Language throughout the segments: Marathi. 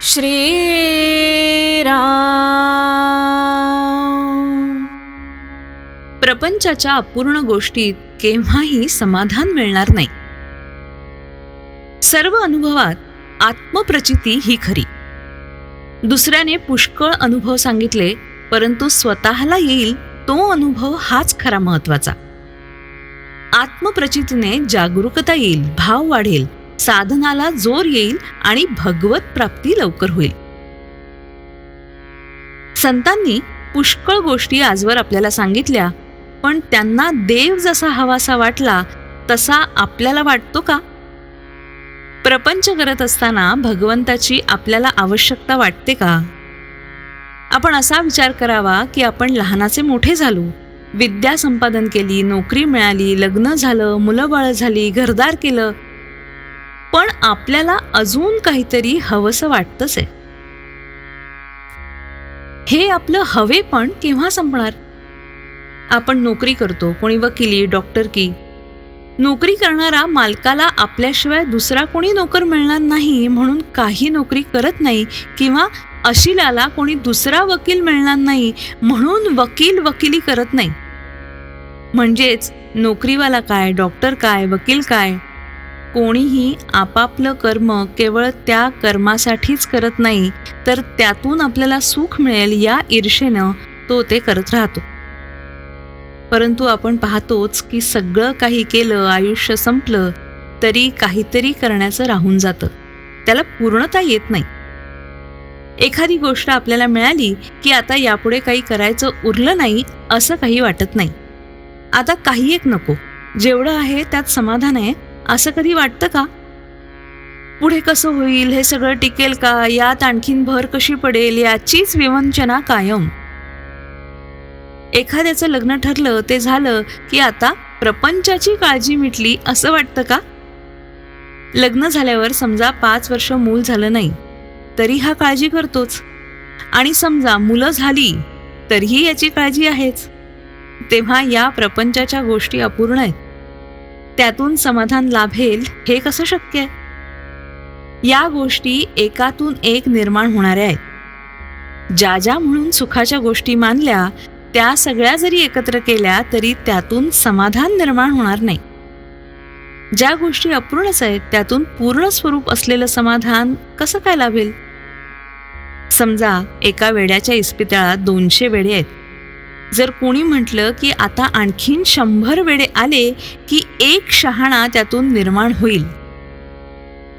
श्रीराम. प्रपंचाच्या अपूर्ण गोष्टीत केव्हाही समाधान मिळणार नाही. सर्व अनुभवात आत्मप्रचिती ही खरी. दुसऱ्याने पुष्कळ अनुभव सांगितले, परंतु स्वतःला येईल तो अनुभव हाच खरा महत्वाचा. आत्मप्रचितीने जागरूकता येईल, भाव वाढेल, साधनाला जोर येईल आणि भगवत प्राप्ती लवकर होईल. संतांनी पुष्कळ गोष्टी आजवर आपल्याला सांगितल्या, पण त्यांना देव जसा हवासा वाटला तसा आपल्याला वाटतो का? प्रपंच करत असताना भगवंताची आपल्याला आवश्यकता वाटते का? आपण असा विचार करावा की आपण लहानाचे मोठे झालो, विद्या संपादन केली, नोकरी मिळाली, लग्न झालं, मुलं बाळ झाली, घरदार केलं, पण आपल्याला अजून काहीतरी हवंसं वाटतंच आहे. हे आपलं हवे पण केव्हा संपणार? आपण नोकरी करतो, कोणी वकिली, डॉक्टरकी. नोकरी करणारा मालकाला आपल्याशिवाय दुसरा कोणी नोकर मिळणार नाही म्हणून काही नोकरी करत नाही, किंवा अशिलाला कोणी दुसरा वकील मिळणार नाही म्हणून वकील वकिली करत नाही. म्हणजेच नोकरीवाला काय, डॉक्टर काय, वकील काय, कोणीही आपापलं कर्म केवळ त्या कर्मासाठीच करत नाही, तर त्यातून आपल्याला सुख मिळेल या ईर्षेनं तो ते करत राहतो. परंतु आपण पाहतोच की सगळं काही केलं, आयुष्य संपलं, तरी काहीतरी करण्याचं राहून जातं, त्याला पूर्णता येत नाही. एखादी गोष्ट आपल्याला मिळाली की आता यापुढे काही करायचं उरलं नाही असं काही वाटत नाही. आता काही एक नको, जेवढं आहे त्यात समाधान आहे असं कधी वाटतं का? पुढे कसं होईल, हे सगळं टिकेल का, यात आणखीन भर कशी पडेल याचीच विवंचना कायम. एखाद्याचं लग्न ठरलं, ते झालं की आता प्रपंचाची काळजी मिटली असं वाटतं का? लग्न झाल्यावर समजा 5 वर्ष मूल झालं नाही तरी हा काळजी करतोच, आणि समजा मुलं झाली तरीही याची काळजी आहेच. तेव्हा या प्रपंचाच्या गोष्टी अपूर्ण आहेत, त्यातून समाधान लाभेल हे कसं शक्य आहे? या गोष्टी एकातून एक निर्माण होणाऱ्या आहेत. ज्या ज्या म्हणून सुखाच्या गोष्टी मानल्या त्या सगळ्या जरी एकत्र केल्या तरी त्यातून समाधान निर्माण होणार नाही. ज्या गोष्टी अपूर्णच आहेत त्यातून पूर्ण स्वरूप असलेलं समाधान कसं काय लाभेल? समजा एका वेड्याच्या इस्पितळात 200 वेडे आहेत. जर कोणी म्हटलं की आता आणखीन 100 वेडे आले की एक शहाणा त्यातून निर्माण होईल,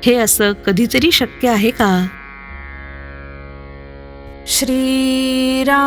हे असं कधीतरी शक्य आहे का? श्रीराम.